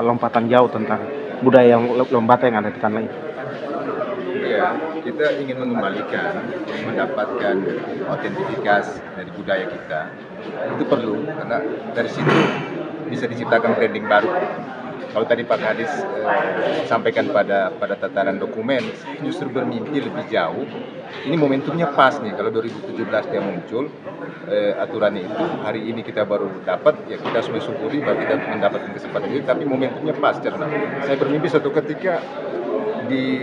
lompatan jauh tentang budaya yang Lembata yang ada di tanah itu. Iya, kita ingin mengembalikan, mendapatkan autentifikasi dari budaya kita. Itu perlu, karena dari situ bisa diciptakan branding baru. Kalau tadi Pak Kadis sampaikan pada tataran dokumen, justru bermimpi lebih jauh. Ini momentumnya pas nih, kalau 2017 dia muncul, aturannya itu hari ini kita baru dapat, ya kita harus mensyukuri bahwa kita mendapatkan kesempatan itu, tapi momentumnya pas. Karena saya bermimpi suatu ketika di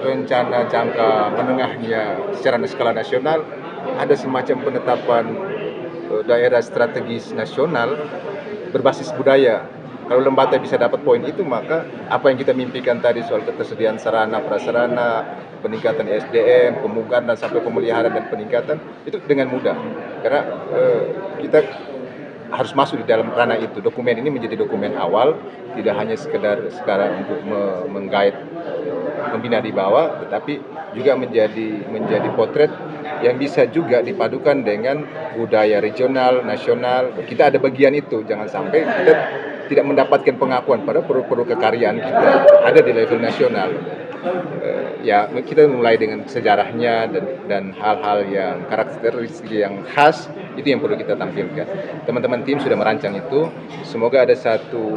rencana jangka menengahnya secara skala nasional ada semacam penetapan daerah strategis nasional berbasis budaya. Kalau Lembata bisa dapat poin itu, maka apa yang kita mimpikan tadi soal ketersediaan sarana prasarana, peningkatan SDM, pemugaan dan sampai pemeliharaan dan peningkatan itu dengan mudah. Karena kita harus masuk di dalam ranah itu. Dokumen ini menjadi dokumen awal, tidak hanya sekedar sekarang untuk menggait pembina di bawah, tetapi juga menjadi potret yang bisa juga dipadukan dengan budaya regional, nasional. Kita ada bagian itu, jangan sampai kita tidak mendapatkan pengakuan pada produk-produk kekaryaan kita ada di level nasional. Ya kita mulai dengan sejarahnya dan hal-hal yang karakteristik yang khas itu yang perlu kita tampilkan. Teman-teman tim sudah merancang itu. Semoga ada satu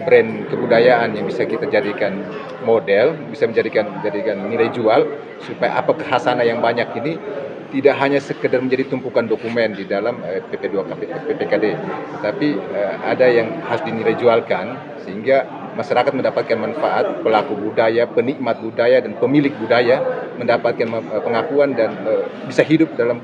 brand kebudayaan yang bisa kita jadikan model, bisa menjadikan nilai jual supaya apa kekhasan yang banyak ini tidak hanya sekedar menjadi tumpukan dokumen di dalam PP2 PPKD, tetapi ada yang harus dinilai jualkan sehingga masyarakat mendapatkan manfaat, pelaku budaya, penikmat budaya dan pemilik budaya mendapatkan pengakuan dan bisa hidup dalam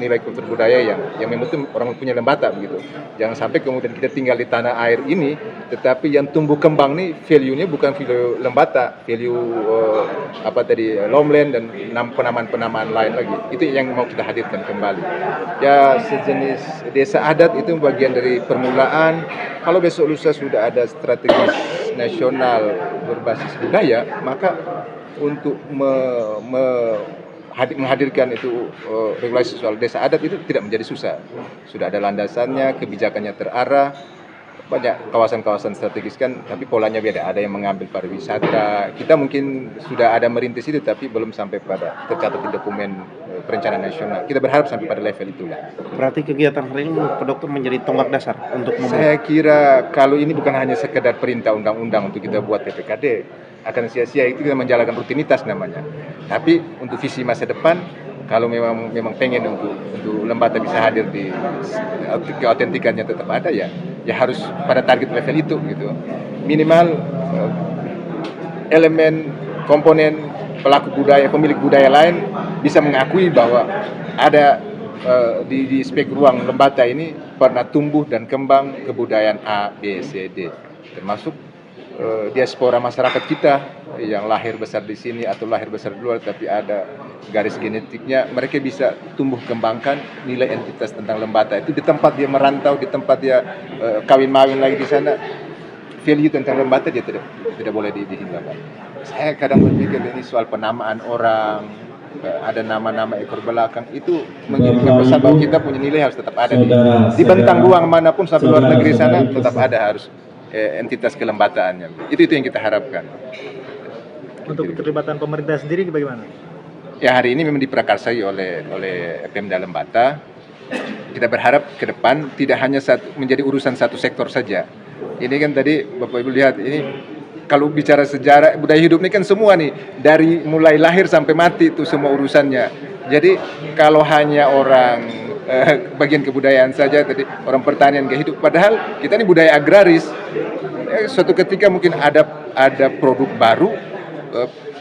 nilai kultur budaya yang memang itu orang punya Lembata begitu. Jangan sampai kemudian kita tinggal di tanah air ini, tetapi yang tumbuh kembang nih value-nya bukan value Lembata, value Lomland dan penamaan-penamaan lain lagi. Itu yang mau kita hadirkan kembali. Ya sejenis desa adat itu bagian dari permulaan. Kalau besok lusa sudah ada strategi nasional berbasis budaya, maka untuk menghadirkan itu regulasi soal desa adat itu tidak menjadi susah. Sudah ada landasannya, kebijakannya terarah, banyak kawasan-kawasan strategis kan, tapi polanya beda. Ada yang mengambil pariwisata. Kita mungkin sudah ada merintis itu, tapi belum sampai pada tercatat di dokumen perencanaan nasional. Kita berharap sampai pada level itulah. Berarti kegiatan hari ini menurut Pak Dokter menjadi tonggak dasar untuk Saya kira kalau ini bukan hanya sekedar perintah undang-undang untuk kita buat PPKD, akan sia-sia itu kita menjalankan rutinitas namanya. Tapi untuk visi masa depan, kalau memang pengen untuk Lembata bisa hadir di keautentikannya tetap ada ya harus pada target level itu gitu. Minimal elemen komponen pelaku budaya, pemilik budaya lain bisa mengakui bahwa ada di spek ruang Lembata ini pernah tumbuh dan kembang kebudayaan A, B, C, D, termasuk diaspora masyarakat kita yang lahir besar di sini atau lahir besar di luar tapi ada garis genetiknya, mereka bisa tumbuh kembangkan nilai entitas tentang Lembata itu di tempat dia merantau, di tempat dia kawin-mawin lagi di sana. Value tentang Lembata dia tidak boleh dihilangkan. Saya kadang berpikir ini soal penamaan orang, ada nama-nama ekor belakang itu mengirimkan pesan bahwa kita punya nilai harus tetap ada di bentang ruang manapun sampai luar negeri sana tetap ada harus entitas kelembataannya. Itu yang kita harapkan. Untuk keterlibatan pemerintah sendiri bagaimana? Ya hari ini memang diprakarsai oleh Pemda Lembata. Kita berharap ke depan tidak hanya menjadi urusan satu sektor saja. Ini kan tadi Bapak Ibu lihat ini kalau bicara sejarah budaya hidup ini kan semua nih dari mulai lahir sampai mati itu semua urusannya. Jadi kalau hanya orang bagian kebudayaan saja tadi orang pertanian gak hidup, padahal kita ini budaya agraris. Suatu ketika mungkin ada produk baru,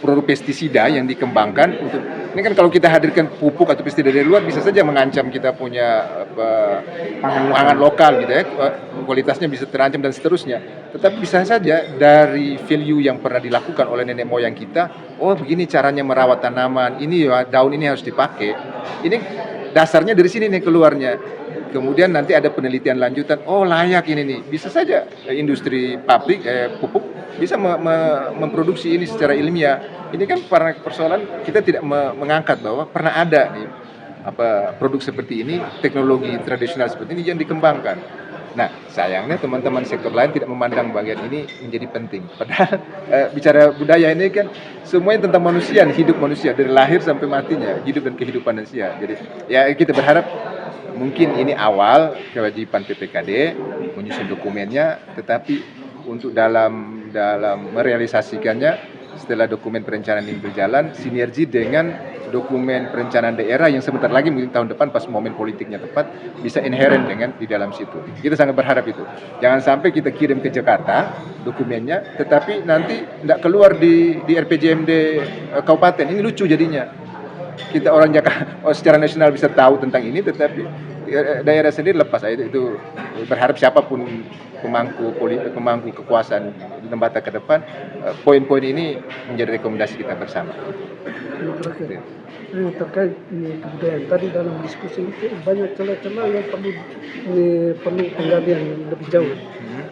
produk pestisida yang dikembangkan untuk ini kan kalau kita hadirkan pupuk atau pestisida dari luar bisa saja mengancam kita punya pangan lokal gitu ya, kualitasnya bisa terancam dan seterusnya. Tetapi bisa saja dari value yang pernah dilakukan oleh nenek moyang kita, oh begini caranya merawat tanaman, ini ya daun ini harus dipakai. Ini dasarnya dari sini nih keluarnya. Kemudian nanti ada penelitian lanjutan, oh layak ini nih. Bisa saja industri pabrik pupuk bisa memproduksi ini secara ilmiah. Ini kan persoalan kita tidak mengangkat bahwa pernah ada nih produk seperti ini, teknologi tradisional seperti ini yang dikembangkan. Nah, sayangnya teman-teman sektor lain tidak memandang bagian ini menjadi penting. Padahal bicara budaya ini kan semuanya tentang manusia, hidup manusia dari lahir sampai matinya, hidup dan kehidupan manusia. Jadi ya kita berharap mungkin ini awal kewajiban PPKD menyusun dokumennya, tetapi untuk dalam merealisasikannya setelah dokumen perencanaan ini berjalan, sinergi dengan dokumen perencanaan daerah yang sebentar lagi mungkin tahun depan pas momen politiknya tepat bisa inherent dengan di dalam situ. Kita sangat berharap itu. Jangan sampai kita kirim ke Jakarta dokumennya, tetapi nanti tidak keluar di RPJMD kabupaten. Ini lucu jadinya. Kita orang Jakarta secara nasional bisa tahu tentang ini, tetapi daerah sendiri lepas. Itu berharap siapapun pemangku kekuasaan di Lembata ke depan, poin-poin ini menjadi rekomendasi kita bersama. Terakhir, terkait kebudayaan tadi dalam diskusi itu banyak celah-celah yang perlu penggalian yang lebih jauh.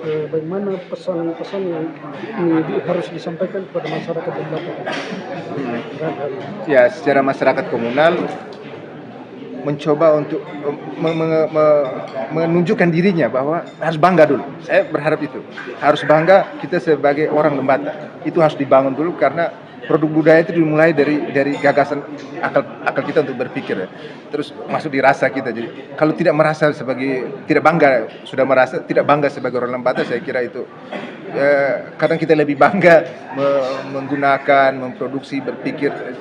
Bagaimana pesan-pesan yang harus disampaikan kepada masyarakat yang dapat. Ya, secara masyarakat komunal mencoba untuk menunjukkan dirinya bahwa harus bangga dulu. Saya berharap itu. Harus bangga kita sebagai orang Lembata. Itu harus dibangun dulu karena produk budaya itu dimulai dari gagasan akal kita untuk berpikir. Terus masuk di rasa kita. Jadi kalau tidak merasa tidak bangga sebagai orang Lembata, saya kira itu kadang kita lebih bangga menggunakan, memproduksi,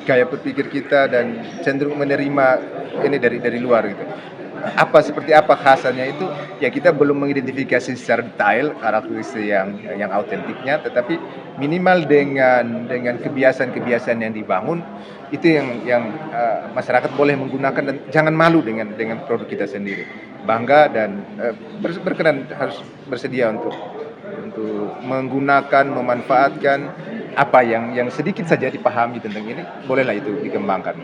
gaya berpikir kita dan cenderung menerima ini dari luar gitu. Seperti apa khasannya itu ya kita belum mengidentifikasi secara detail karakteristik yang autentiknya, tetapi minimal dengan kebiasaan yang dibangun itu yang masyarakat boleh menggunakan dan jangan malu dengan produk kita sendiri, bangga dan berkenan, harus bersedia untuk menggunakan, memanfaatkan apa yang sedikit saja dipahami tentang ini, bolehlah itu dikembangkan.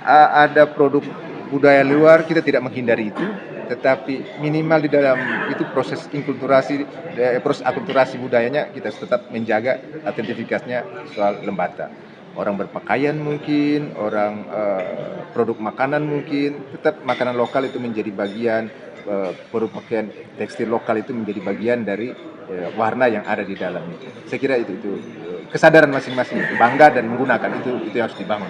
Ada produk budaya luar, kita tidak menghindari itu, tetapi minimal di dalam itu proses akulturasi budayanya kita tetap menjaga autentifikasinya soal Lembata. Orang berpakaian mungkin, orang produk makanan mungkin, tetap makanan lokal itu menjadi bagian, produk pakaian tekstil lokal itu menjadi bagian dari warna yang ada di dalamnya. Saya kira itu kesadaran masing-masing, bangga dan menggunakan itu harus dibangun.